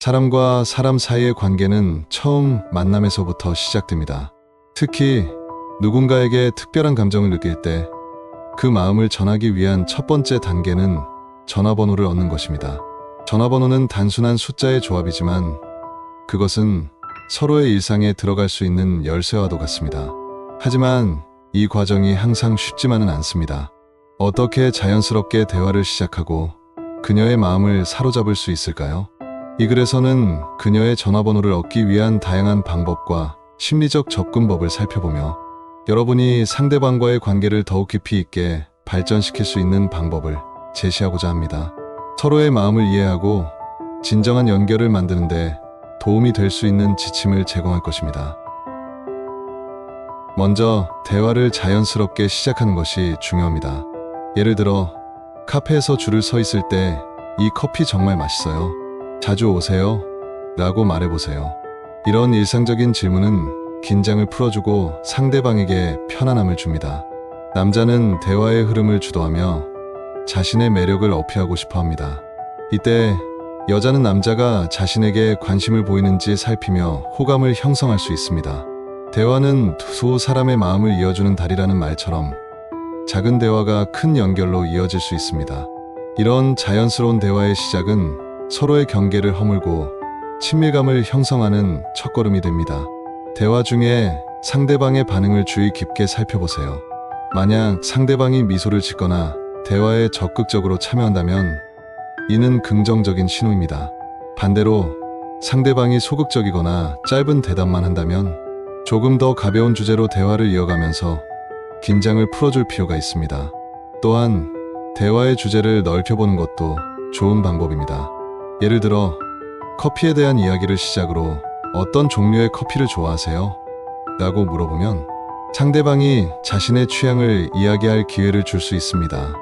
사람과 사람 사이의 관계는 처음 만남에서부터 시작됩니다. 특히 누군가에게 특별한 감정을 느낄 때 그 마음을 전하기 위한 첫 번째 단계는 전화번호를 얻는 것입니다. 전화번호는 단순한 숫자의 조합이지만 그것은 서로의 일상에 들어갈 수 있는 열쇠와도 같습니다. 하지만 이 과정이 항상 쉽지만은 않습니다. 어떻게 자연스럽게 대화를 시작하고 그녀의 마음을 사로잡을 수 있을까요? 이 글에서는 그녀의 전화번호를 얻기 위한 다양한 방법과 심리적 접근법을 살펴보며 여러분이 상대방과의 관계를 더욱 깊이 있게 발전시킬 수 있는 방법을 제시하고자 합니다. 서로의 마음을 이해하고 진정한 연결을 만드는데 도움이 될 수 있는 지침을 제공할 것입니다. 먼저 대화를 자연스럽게 시작하는 것이 중요합니다. 예를 들어 카페에서 줄을 서 있을 때 "이 커피 정말 맛있어요. 자주 오세요?" 라고 말해보세요. 이런 일상적인 질문은 긴장을 풀어주고 상대방에게 편안함을 줍니다. 남자는 대화의 흐름을 주도하며 자신의 매력을 어필하고 싶어 합니다. 이때 여자는 남자가 자신에게 관심을 보이는지 살피며 호감을 형성할 수 있습니다. 대화는 두 사람의 마음을 이어주는 다리라는 말처럼 작은 대화가 큰 연결로 이어질 수 있습니다. 이런 자연스러운 대화의 시작은 서로의 경계를 허물고 친밀감을 형성하는 첫걸음이 됩니다. 대화 중에 상대방의 반응을 주의 깊게 살펴보세요. 만약 상대방이 미소를 짓거나 대화에 적극적으로 참여한다면 이는 긍정적인 신호입니다. 반대로 상대방이 소극적이거나 짧은 대답만 한다면 조금 더 가벼운 주제로 대화를 이어가면서 긴장을 풀어줄 필요가 있습니다. 또한 대화의 주제를 넓혀보는 것도 좋은 방법입니다. 예를 들어 커피에 대한 이야기를 시작으로 "어떤 종류의 커피를 좋아하세요?" 라고 물어보면 상대방이 자신의 취향을 이야기할 기회를 줄 수 있습니다.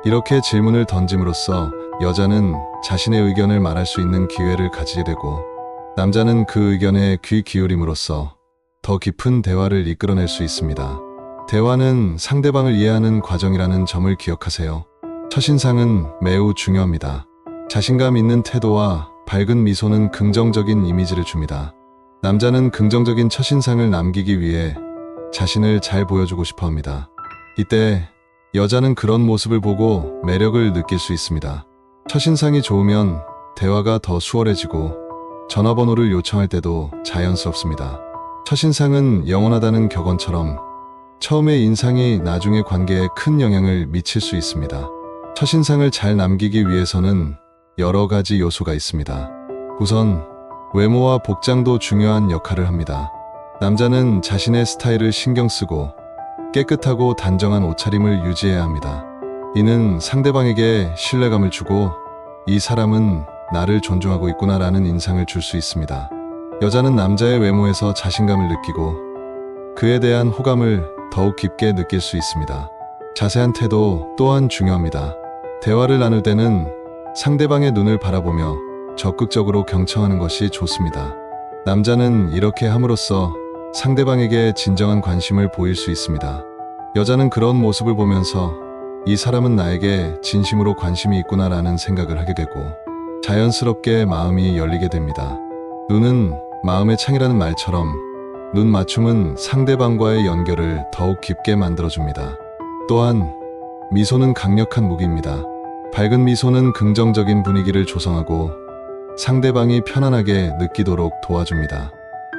이렇게 질문을 던짐으로써 여자는 자신의 의견을 말할 수 있는 기회를 가지게 되고 남자는 그 의견에 귀 기울임으로써 더 깊은 대화를 이끌어낼 수 있습니다. 대화는 상대방을 이해하는 과정이라는 점을 기억하세요. 첫인상은 매우 중요합니다. 자신감 있는 태도와 밝은 미소는 긍정적인 이미지를 줍니다. 남자는 긍정적인 첫인상을 남기기 위해 자신을 잘 보여주고 싶어 합니다. 이때 여자는 그런 모습을 보고 매력을 느낄 수 있습니다. 첫인상이 좋으면 대화가 더 수월해지고 전화번호를 요청할 때도 자연스럽습니다. 첫인상은 영원하다는 격언처럼 처음의 인상이 나중의 관계에 큰 영향을 미칠 수 있습니다. 첫인상을 잘 남기기 위해서는 여러 가지 요소가 있습니다. 우선 외모와 복장도 중요한 역할을 합니다. 남자는 자신의 스타일을 신경 쓰고 깨끗하고 단정한 옷차림을 유지해야 합니다. 이는 상대방에게 신뢰감을 주고 이 사람은 나를 존중하고 있구나라는 인상을 줄 수 있습니다. 여자는 남자의 외모에서 자신감을 느끼고 그에 대한 호감을 더욱 깊게 느낄 수 있습니다. 자세한 태도 또한 중요합니다. 대화를 나눌 때는 상대방의 눈을 바라보며 적극적으로 경청하는 것이 좋습니다. 남자는 이렇게 함으로써 상대방에게 진정한 관심을 보일 수 있습니다. 여자는 그런 모습을 보면서 이 사람은 나에게 진심으로 관심이 있구나라는 생각을 하게 되고 자연스럽게 마음이 열리게 됩니다. 눈은 마음의 창이라는 말처럼 눈 맞춤은 상대방과의 연결을 더욱 깊게 만들어줍니다. 또한 미소는 강력한 무기입니다. 밝은 미소는 긍정적인 분위기를 조성하고 상대방이 편안하게 느끼도록 도와줍니다.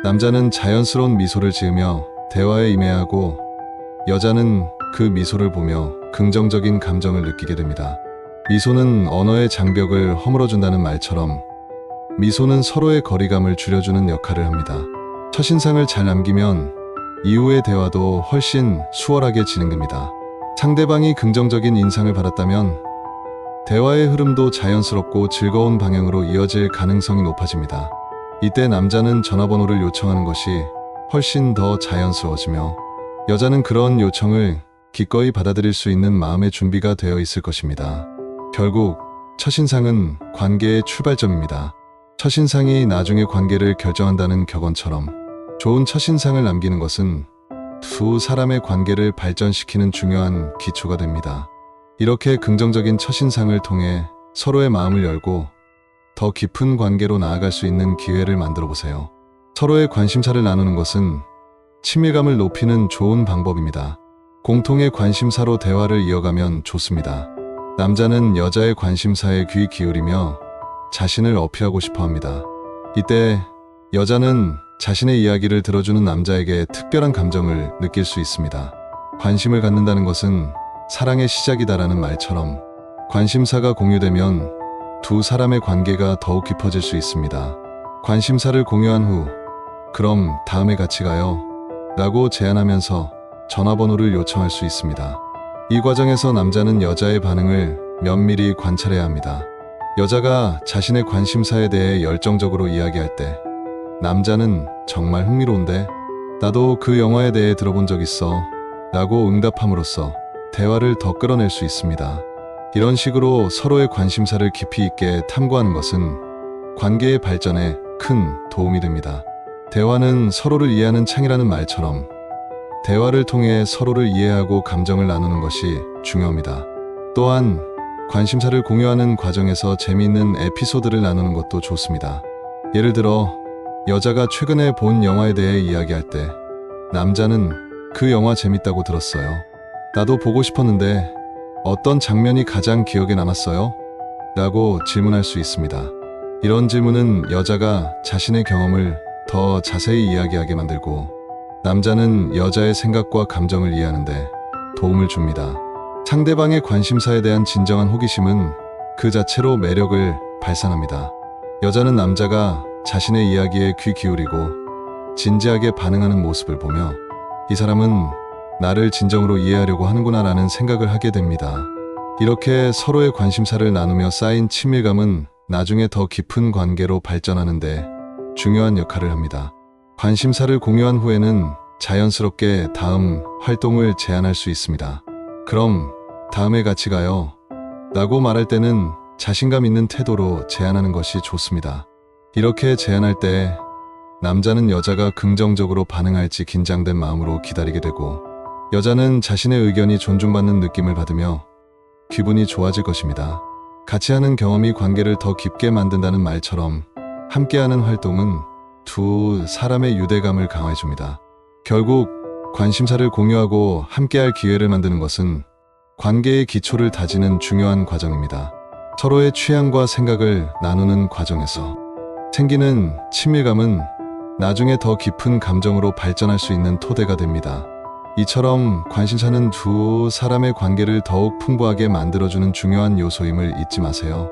남자는 자연스러운 미소를 지으며 대화에 임해하고 여자는 그 미소를 보며 긍정적인 감정을 느끼게 됩니다. 미소는 언어의 장벽을 허물어준다는 말처럼 미소는 서로의 거리감을 줄여주는 역할을 합니다. 첫인상을 잘 남기면 이후의 대화도 훨씬 수월하게 진행됩니다. 상대방이 긍정적인 인상을 받았다면 대화의 흐름도 자연스럽고 즐거운 방향으로 이어질 가능성이 높아집니다. 이때 남자는 전화번호를 요청하는 것이 훨씬 더 자연스러워지며 여자는 그런 요청을 기꺼이 받아들일 수 있는 마음의 준비가 되어 있을 것입니다. 결국 첫인상은 관계의 출발점입니다. 첫인상이 나중의 관계를 결정한다는 격언처럼 좋은 첫인상을 남기는 것은 두 사람의 관계를 발전시키는 중요한 기초가 됩니다. 이렇게 긍정적인 첫인상을 통해 서로의 마음을 열고 더 깊은 관계로 나아갈 수 있는 기회를 만들어 보세요. 서로의 관심사를 나누는 것은 친밀감을 높이는 좋은 방법입니다. 공통의 관심사로 대화를 이어가면 좋습니다. 남자는 여자의 관심사에 귀 기울이며 자신을 어필하고 싶어 합니다. 이때 여자는 자신의 이야기를 들어주는 남자에게 특별한 감정을 느낄 수 있습니다. 관심을 갖는다는 것은 사랑의 시작이다라는 말처럼 관심사가 공유되면 두 사람의 관계가 더욱 깊어질 수 있습니다. 관심사를 공유한 후 그럼 다음에 같이 가요 라고 제안하면서 전화번호를 요청할 수 있습니다. 이 과정에서 남자는 여자의 반응을 면밀히 관찰해야 합니다. 여자가 자신의 관심사에 대해 열정적으로 이야기할 때 남자는 정말 흥미로운데 나도 그 영화에 대해 들어본 적 있어 라고 응답함으로써 대화를 더 끌어낼 수 있습니다. 이런 식으로 서로의 관심사를 깊이 있게 탐구하는 것은 관계의 발전에 큰 도움이 됩니다. 대화는 서로를 이해하는 창이라는 말처럼 대화를 통해 서로를 이해하고 감정을 나누는 것이 중요합니다. 또한 관심사를 공유하는 과정에서 재미있는 에피소드를 나누는 것도 좋습니다. 예를 들어 여자가 최근에 본 영화에 대해 이야기할 때 남자는 그 영화 재밌다고 들었어요. 나도 보고 싶었는데 어떤 장면이 가장 기억에 남았어요? 라고 질문할 수 있습니다. 이런 질문은 여자가 자신의 경험을 더 자세히 이야기하게 만들고 남자는 여자의 생각과 감정을 이해하는데 도움을 줍니다. 상대방의 관심사에 대한 진정한 호기심은 그 자체로 매력을 발산합니다. 여자는 남자가 자신의 이야기에 귀 기울이고 진지하게 반응하는 모습을 보며 이 사람은 나를 진정으로 이해하려고 하는구나 라는 생각을 하게 됩니다. 이렇게 서로의 관심사를 나누며 쌓인 친밀감은 나중에 더 깊은 관계로 발전하는데 중요한 역할을 합니다. 관심사를 공유한 후에는 자연스럽게 다음 활동을 제안할 수 있습니다. 그럼 다음에 같이 가요 라고 말할 때는 자신감 있는 태도로 제안하는 것이 좋습니다. 이렇게 제안할 때 남자는 여자가 긍정적으로 반응할지 긴장된 마음으로 기다리게 되고 여자는 자신의 의견이 존중받는 느낌을 받으며 기분이 좋아질 것입니다. 같이 하는 경험이 관계를 더 깊게 만든다는 말처럼 함께하는 활동은 두 사람의 유대감을 강화해줍니다. 결국 관심사를 공유하고 함께할 기회를 만드는 것은 관계의 기초를 다지는 중요한 과정입니다. 서로의 취향과 생각을 나누는 과정에서 생기는 친밀감은 나중에 더 깊은 감정으로 발전할 수 있는 토대가 됩니다. 이처럼 관심사는 두 사람의 관계를 더욱 풍부하게 만들어주는 중요한 요소임을 잊지 마세요.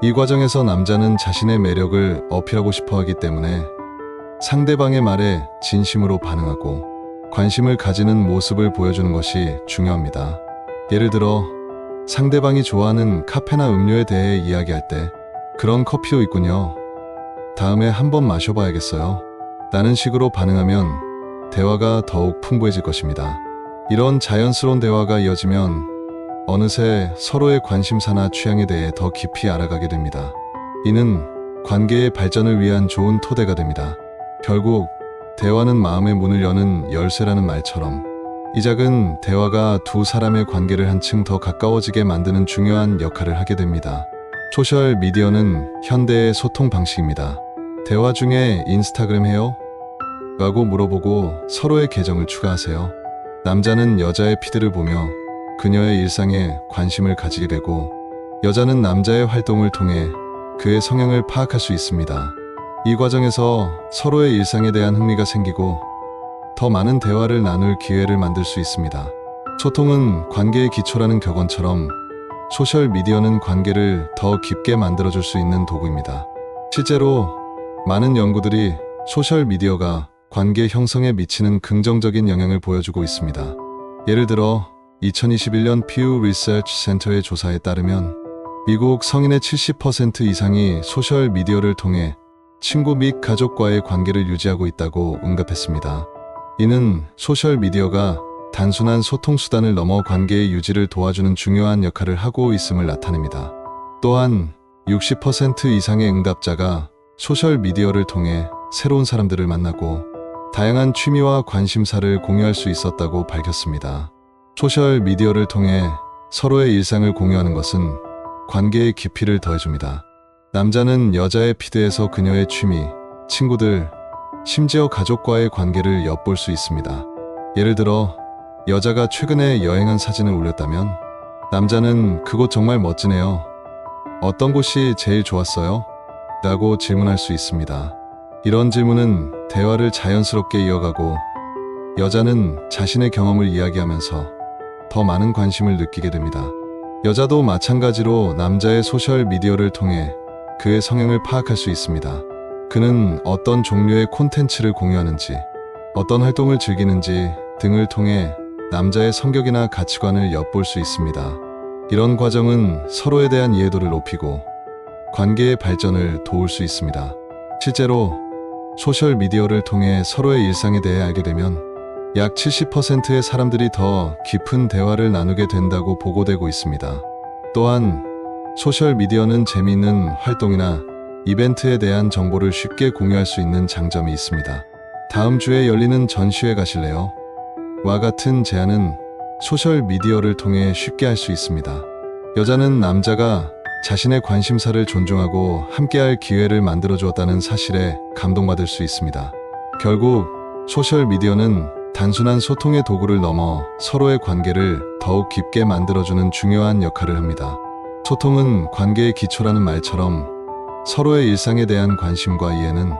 이 과정에서 남자는 자신의 매력을 어필하고 싶어 하기 때문에 상대방의 말에 진심으로 반응하고 관심을 가지는 모습을 보여주는 것이 중요합니다. 예를 들어 상대방이 좋아하는 카페나 음료에 대해 이야기할 때 그런 커피도 있군요. 다음에 한번 마셔봐야겠어요. 라는 식으로 반응하면 대화가 더욱 풍부해질 것입니다. 이런 자연스러운 대화가 이어지면 어느새 서로의 관심사나 취향에 대해 더 깊이 알아가게 됩니다. 이는 관계의 발전을 위한 좋은 토대가 됩니다. 결국 대화는 마음의 문을 여는 열쇠라는 말처럼 이 작은 대화가 두 사람의 관계를 한층 더 가까워지게 만드는 중요한 역할을 하게 됩니다. 소셜 미디어는 현대의 소통 방식입니다. 대화 중에 인스타그램 해요? 라고 물어보고 서로의 계정을 추가하세요. 남자는 여자의 피드를 보며 그녀의 일상에 관심을 가지게 되고 여자는 남자의 활동을 통해 그의 성향을 파악할 수 있습니다. 이 과정에서 서로의 일상에 대한 흥미가 생기고 더 많은 대화를 나눌 기회를 만들 수 있습니다. 소통은 관계의 기초라는 격언처럼 소셜미디어는 관계를 더 깊게 만들어줄 수 있는 도구입니다. 실제로 많은 연구들이 소셜미디어가 관계 형성에 미치는 긍정적인 영향을 보여주고 있습니다. 예를 들어 2021년 피우 리서치 센터의 조사에 따르면 미국 성인의 70% 이상이 소셜미디어를 통해 친구 및 가족과의 관계를 유지하고 있다고 응답했습니다. 이는 소셜미디어가 단순한 소통수단을 넘어 관계의 유지를 도와주는 중요한 역할을 하고 있음을 나타냅니다. 또한 60% 이상의 응답자가 소셜미디어를 통해 새로운 사람들을 만나고 다양한 취미와 관심사를 공유할 수 있었다고 밝혔습니다. 소셜미디어를 통해 서로의 일상을 공유하는 것은 관계의 깊이를 더해줍니다. 남자는 여자의 피드에서 그녀의 취미, 친구들, 심지어 가족과의 관계를 엿볼 수 있습니다. 예를 들어 여자가 최근에 여행한 사진을 올렸다면 남자는 "그곳 정말 멋지네요. 어떤 곳이 제일 좋았어요?" 라고 질문할 수 있습니다. 이런 질문은 대화를 자연스럽게 이어가고 여자는 자신의 경험을 이야기하면서 더 많은 관심을 느끼게 됩니다. 여자도 마찬가지로 남자의 소셜미디어를 통해 그의 성향을 파악할 수 있습니다. 그는 어떤 종류의 콘텐츠를 공유하는지, 어떤 활동을 즐기는지 등을 통해 남자의 성격이나 가치관을 엿볼 수 있습니다. 이런 과정은 서로에 대한 이해도를 높이고 관계의 발전을 도울 수 있습니다. 실제로 소셜미디어를 통해 서로의 일상에 대해 알게 되면 약 70%의 사람들이 더 깊은 대화를 나누게 된다고 보고되고 있습니다. 또한 소셜미디어는 재미있는 활동이나 이벤트에 대한 정보를 쉽게 공유할 수 있는 장점이 있습니다. "다음 주에 열리는 전시회 가실래요?" 와 같은 제안은 소셜미디어를 통해 쉽게 할 수 있습니다. 여자는 남자가 자신의 관심사를 존중하고 함께할 기회를 만들어 주었다는 사실에 감동받을 수 있습니다. 결국 소셜미디어는 단순한 소통의 도구를 넘어 서로의 관계를 더욱 깊게 만들어주는 중요한 역할을 합니다. 소통은 관계의 기초라는 말처럼 서로의 일상에 대한 관심과 이해는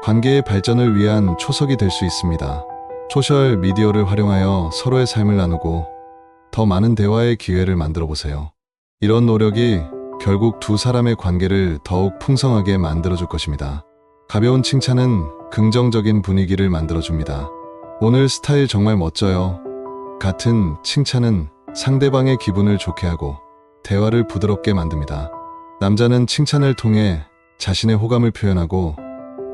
관계의 발전을 위한 초석이 될 수 있습니다. 소셜미디어를 활용하여 서로의 삶을 나누고 더 많은 대화의 기회를 만들어 보세요. 이런 노력이 결국 두 사람의 관계를 더욱 풍성하게 만들어줄 것입니다. 가벼운 칭찬은 긍정적인 분위기를 만들어줍니다. "오늘 스타일 정말 멋져요." 같은 칭찬은 상대방의 기분을 좋게 하고 대화를 부드럽게 만듭니다. 남자는 칭찬을 통해 자신의 호감을 표현하고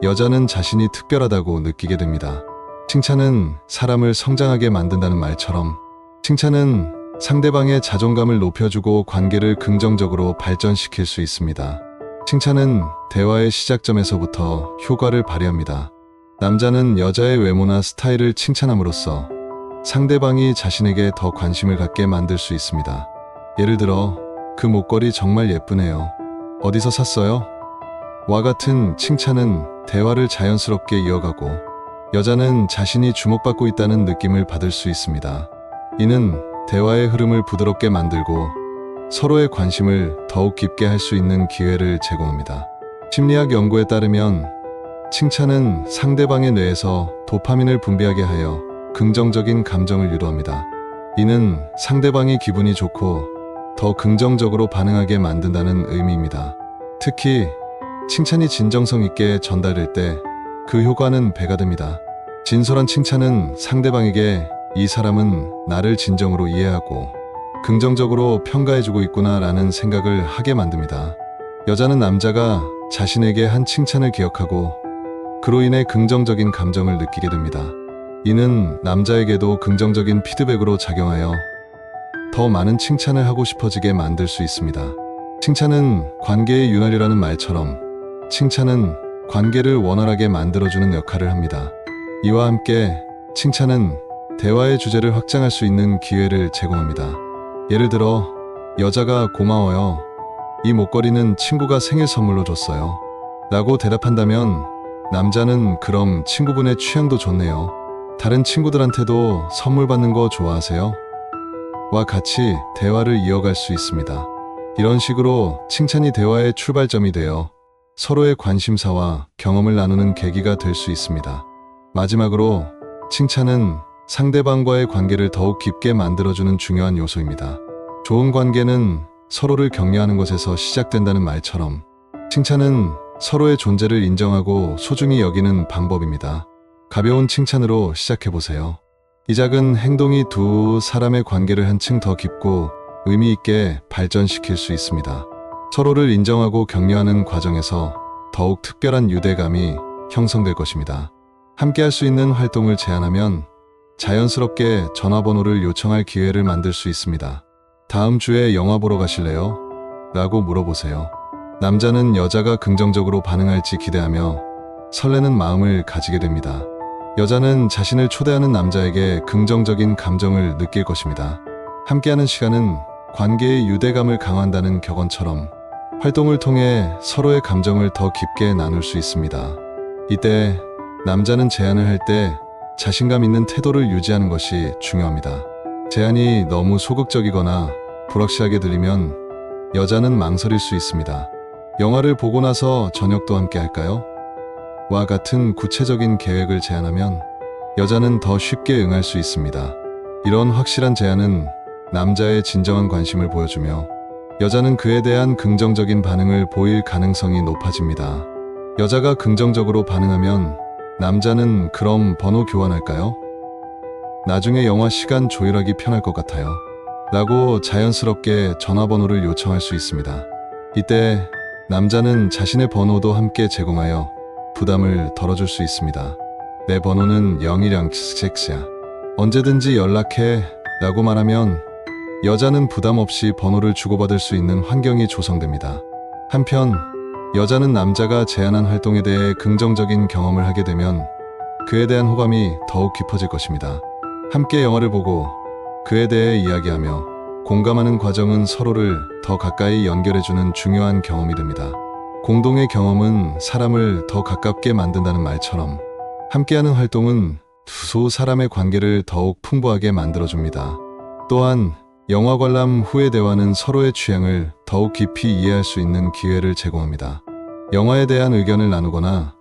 여자는 자신이 특별하다고 느끼게 됩니다. 칭찬은 사람을 성장하게 만든다는 말처럼 칭찬은 상대방의 자존감을 높여주고 관계를 긍정적으로 발전시킬 수 있습니다. 칭찬은 대화의 시작점에서부터 효과를 발휘합니다. 남자는 여자의 외모나 스타일을 칭찬함으로써 상대방이 자신에게 더 관심을 갖게 만들 수 있습니다. 예를 들어 "그 목걸이 정말 예쁘네요. 어디서 샀어요?" 와 같은 칭찬은 대화를 자연스럽게 이어가고 여자는 자신이 주목받고 있다는 느낌을 받을 수 있습니다. 이는 대화의 흐름을 부드럽게 만들고 서로의 관심을 더욱 깊게 할 수 있는 기회를 제공합니다. 심리학 연구에 따르면 칭찬은 상대방의 뇌에서 도파민을 분비하게 하여 긍정적인 감정을 유도합니다. 이는 상대방이 기분이 좋고 더 긍정적으로 반응하게 만든다는 의미입니다. 특히 칭찬이 진정성 있게 전달될 때 그 효과는 배가 됩니다. 진솔한 칭찬은 상대방에게 "이 사람은 나를 진정으로 이해하고 긍정적으로 평가해주고 있구나 라는 생각을 하게 만듭니다. 여자는 남자가 자신에게 한 칭찬을 기억하고 그로 인해 긍정적인 감정을 느끼게 됩니다. 이는 남자에게도 긍정적인 피드백으로 작용하여 더 많은 칭찬을 하고 싶어지게 만들 수 있습니다. 칭찬은 관계의 윤활유라는 말처럼 칭찬은 관계를 원활하게 만들어주는 역할을 합니다. 이와 함께 칭찬은 대화의 주제를 확장할 수 있는 기회를 제공합니다. 예를 들어 여자가 "고마워요. 이 목걸이는 친구가 생일 선물로 줬어요." 라고 대답한다면 남자는 "그럼 친구분의 취향도 좋네요. 다른 친구들한테도 선물 받는 거 좋아하세요?" 와 같이 대화를 이어갈 수 있습니다. 이런 식으로 칭찬이 대화의 출발점이 되어 서로의 관심사와 경험을 나누는 계기가 될 수 있습니다. 마지막으로 칭찬은 상대방과의 관계를 더욱 깊게 만들어주는 중요한 요소입니다. 좋은 관계는 서로를 격려하는 것에서 시작된다는 말처럼 칭찬은 서로의 존재를 인정하고 소중히 여기는 방법입니다. 가벼운 칭찬으로 시작해보세요. 이 작은 행동이 두 사람의 관계를 한층 더 깊고 의미 있게 발전시킬 수 있습니다. 서로를 인정하고 격려하는 과정에서 더욱 특별한 유대감이 형성될 것입니다. 함께 할 수 있는 활동을 제안하면 자연스럽게 전화번호를 요청할 기회를 만들 수 있습니다. "다음 주에 영화 보러 가실래요?" 라고 물어보세요. 남자는 여자가 긍정적으로 반응할지 기대하며 설레는 마음을 가지게 됩니다. 여자는 자신을 초대하는 남자에게 긍정적인 감정을 느낄 것입니다. 함께하는 시간은 관계의 유대감을 강화한다는 격언처럼 활동을 통해 서로의 감정을 더 깊게 나눌 수 있습니다. 이때 남자는 제안을 할 때 자신감 있는 태도를 유지하는 것이 중요합니다. 제안이 너무 소극적이거나 불확실하게 들리면 여자는 망설일 수 있습니다. 영화를 보고 나서 저녁도 함께 할까요? 와 같은 구체적인 계획을 제안하면 여자는 더 쉽게 응할 수 있습니다. 이런 확실한 제안은 남자의 진정한 관심을 보여주며 여자는 그에 대한 긍정적인 반응을 보일 가능성이 높아집니다. 여자가 긍정적으로 반응하면 남자는 그럼 번호 교환할까요? 나중에 영화 시간 조율하기 편할 것 같아요. 라고 자연스럽게 전화번호를 요청할 수 있습니다. 이때 남자는 자신의 번호도 함께 제공하여 부담을 덜어줄 수 있습니다. 내 번호는 0106야. 언제든지 연락해 라고 말하면 여자는 부담 없이 번호를 주고받을 수 있는 환경이 조성됩니다. 한편 여자는 남자가 제안한 활동에 대해 긍정적인 경험을 하게 되면 그에 대한 호감이 더욱 깊어질 것입니다. 함께 영화를 보고 그에 대해 이야기하며 공감하는 과정은 서로를 더 가까이 연결해주는 중요한 경험이 됩니다. 공동의 경험은 사람을 더 가깝게 만든다는 말처럼 함께하는 활동은 두 사람의 관계를 더욱 풍부하게 만들어줍니다. 또한 영화 관람 후의 대화는 서로의 취향을 더욱 깊이 이해할 수 있는 기회를 제공합니다. 영화에 대한 의견을 나누거나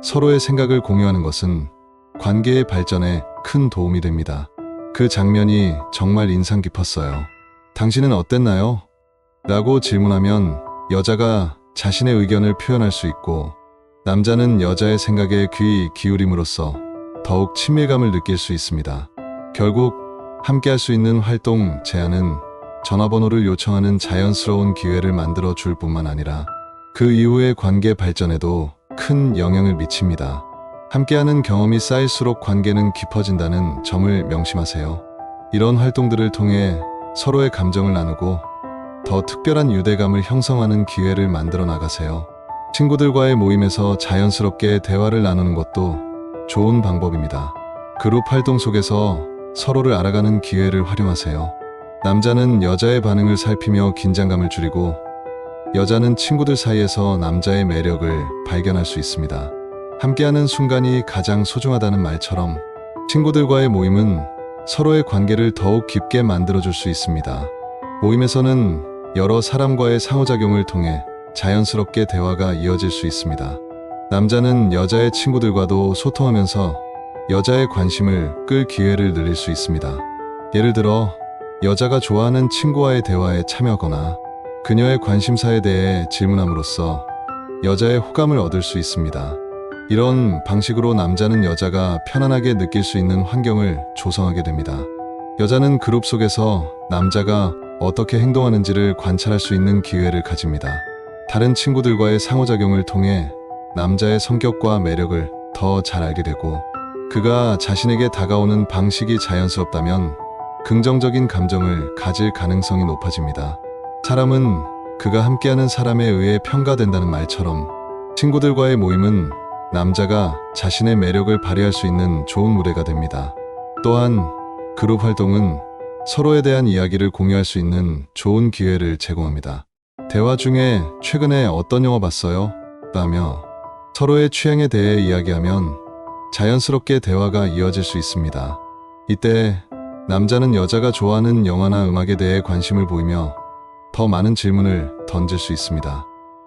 서로의 생각을 공유하는 것은 관계의 발전에 큰 도움이 됩니다. 그 장면이 정말 인상 깊었어요. 당신은 어땠나요? 라고 질문하면 여자가 자신의 의견을 표현할 수 있고 남자는 여자의 생각에 귀 기울임으로써 더욱 친밀감을 느낄 수 있습니다. 결국 함께 할 수 있는 활동 제안은 전화번호를 요청하는 자연스러운 기회를 만들어 줄 뿐만 아니라 그 이후의 관계 발전에도 큰 영향을 미칩니다. 함께하는 경험이 쌓일수록 관계는 깊어진다는 점을 명심하세요. 이런 활동들을 통해 서로의 감정을 나누고 더 특별한 유대감을 형성하는 기회를 만들어 나가세요. 친구들과의 모임에서 자연스럽게 대화를 나누는 것도 좋은 방법입니다. 그룹 활동 속에서 서로를 알아가는 기회를 활용하세요. 남자는 여자의 반응을 살피며 긴장감을 줄이고 여자는 친구들 사이에서 남자의 매력을 발견할 수 있습니다. 함께하는 순간이 가장 소중하다는 말처럼 친구들과의 모임은 서로의 관계를 더욱 깊게 만들어줄 수 있습니다. 모임에서는 여러 사람과의 상호작용을 통해 자연스럽게 대화가 이어질 수 있습니다. 남자는 여자의 친구들과도 소통하면서 여자의 관심을 끌 기회를 늘릴 수 있습니다. 예를 들어 여자가 좋아하는 친구와의 대화에 참여하거나 그녀의 관심사에 대해 질문함으로써 여자의 호감을 얻을 수 있습니다. 이런 방식으로 남자는 여자가 편안하게 느낄 수 있는 환경을 조성하게 됩니다. 여자는 그룹 속에서 남자가 어떻게 행동하는지를 관찰할 수 있는 기회를 가집니다. 다른 친구들과의 상호작용을 통해 남자의 성격과 매력을 더 잘 알게 되고 그가 자신에게 다가오는 방식이 자연스럽다면 긍정적인 감정을 가질 가능성이 높아집니다. 사람은 그가 함께하는 사람에 의해 평가된다는 말처럼 친구들과의 모임은 남자가 자신의 매력을 발휘할 수 있는 좋은 무대가 됩니다. 또한 그룹 활동은 서로에 대한 이야기를 공유할 수 있는 좋은 기회를 제공합니다. 대화 중에 최근에 어떤 영화 봤어요? 라며 서로의 취향에 대해 이야기하면 자연스럽게 대화가 이어질 수 있습니다. 이때 남자는 여자가 좋아하는 영화나 음악에 대해 관심을 보이며 더 많은 질문을 던질 수 있습니다.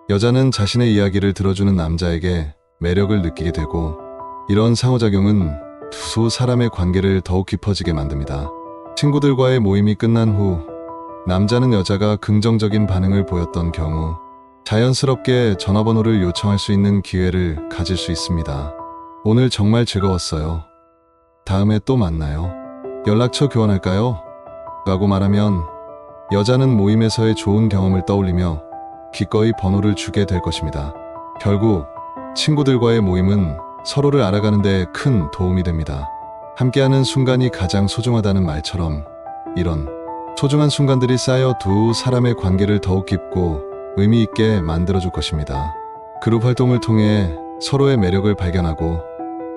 여자는 자신의 이야기를 들어주는 남자에게 매력을 느끼게 되고 이런 상호작용은 두 사람의 관계를 더욱 깊어지게 만듭니다. 친구들과의 모임이 끝난 후 남자는 여자가 긍정적인 반응을 보였던 경우 자연스럽게 전화번호를 요청할 수 있는 기회를 가질 수 있습니다. 오늘 정말 즐거웠어요. 다음에 또 만나요. 연락처 교환할까요? 라고 말하면 여자는 모임에서의 좋은 경험을 떠올리며 기꺼이 번호를 주게 될 것입니다. 결국 친구들과의 모임은 서로를 알아가는 데 큰 도움이 됩니다. 함께하는 순간이 가장 소중하다는 말처럼 이런 소중한 순간들이 쌓여 두 사람의 관계를 더욱 깊고 의미 있게 만들어줄 것입니다. 그룹 활동을 통해 서로의 매력을 발견하고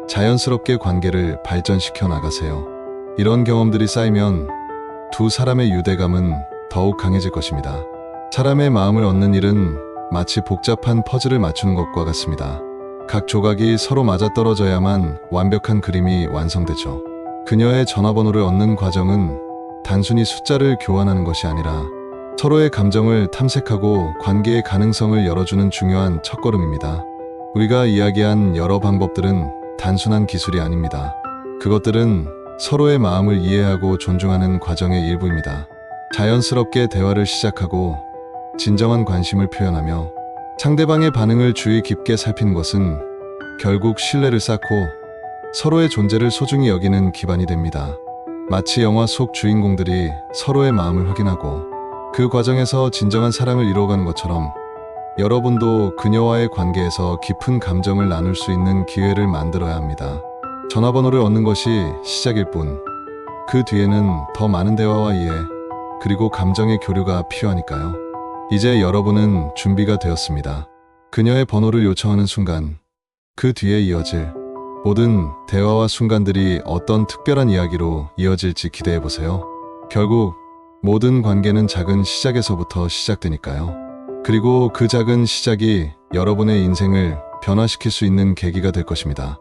자연스럽게 관계를 발전시켜 나가세요. 이런 경험들이 쌓이면 두 사람의 유대감은 더욱 강해질 것입니다. 사람의 마음을 얻는 일은 마치 복잡한 퍼즐을 맞추는 것과 같습니다. 각 조각이 서로 맞아떨어져야만 완벽한 그림이 완성되죠. 그녀의 전화번호를 얻는 과정은 단순히 숫자를 교환하는 것이 아니라 서로의 감정을 탐색하고 관계의 가능성을 열어주는 중요한 첫걸음입니다. 우리가 이야기한 여러 방법들은 단순한 기술이 아닙니다. 그것들은 서로의 마음을 이해하고 존중하는 과정의 일부입니다. 자연스럽게 대화를 시작하고 진정한 관심을 표현하며 상대방의 반응을 주의 깊게 살피는 것은 결국 신뢰를 쌓고 서로의 존재를 소중히 여기는 기반이 됩니다. 마치 영화 속 주인공들이 서로의 마음을 확인하고 그 과정에서 진정한 사랑을 이루어가는 것처럼 여러분도 그녀와의 관계에서 깊은 감정을 나눌 수 있는 기회를 만들어야 합니다. 전화번호를 얻는 것이 시작일 뿐, 그 뒤에는 더 많은 대화와 이해, 그리고 감정의 교류가 필요하니까요. 이제 여러분은 준비가 되었습니다. 그녀의 번호를 요청하는 순간, 그 뒤에 이어질 모든 대화와 순간들이 어떤 특별한 이야기로 이어질지 기대해보세요. 결국 모든 관계는 작은 시작에서부터 시작되니까요. 그리고 그 작은 시작이 여러분의 인생을 변화시킬 수 있는 계기가 될 것입니다.